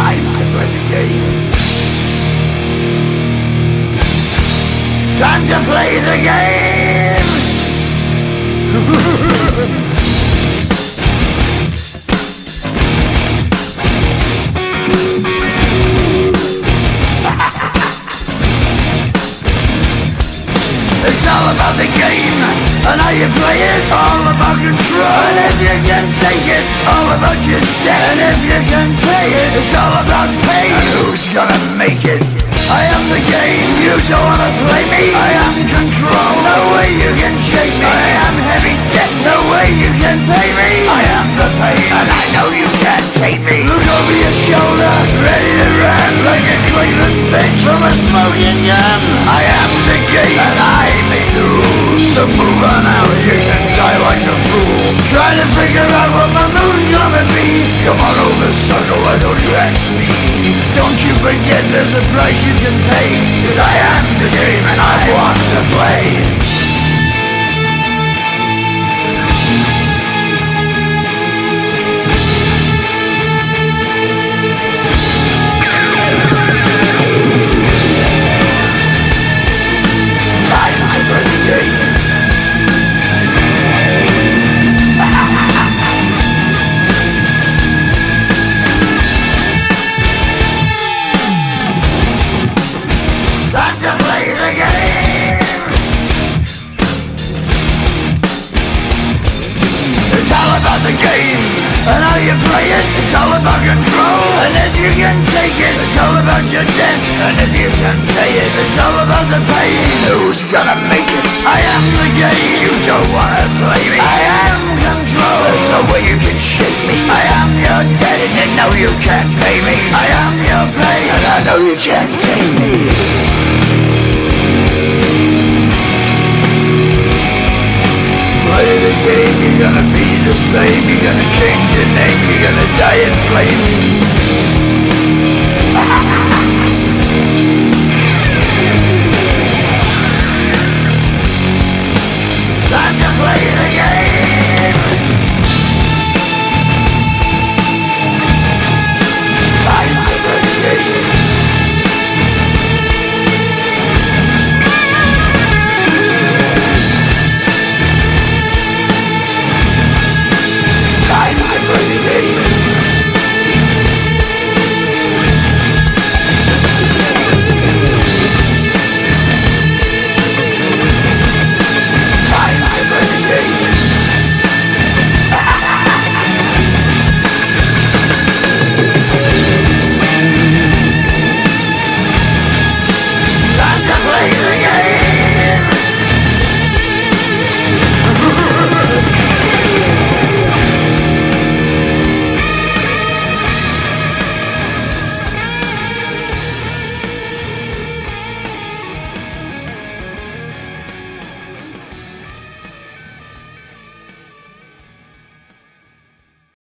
Time to play the game. Time to play the game. It's all about the game and how you play it. All about control, and if you can take it, all about your debt. And if you can pay it, it's all about pain. And who's gonna make it? I am the game, you don't wanna play me. I am control, no way you can shake me. I am heavy debt, no way you can pay me. I am the pain, and I know you can't take me. Look over your shoulder, ready to run like a Cleveland bitch from a smoking gun. I am the game, and I may lose. So move on out, you can die like a fool. Try to figure out what my move's gonna be. Come on over, sucker, why don't you ask me? Don't you forget there's a price you can pay, 'cause I am the game and I want to play. Time to play the game. Time to play the game. It's all about the game and how you play it. It's all about control, and if you can take it, it's all about your debt. And if you can pay it, it's all about the pain. Who's gonna make it? I am the game, you don't wanna play me. I am control, there's no way you can shake me. I am your debt, and you know you can't pay me. I am your pain, and I know you can't take me. Play the game, you're gonna be the same. You're gonna change your name, you're gonna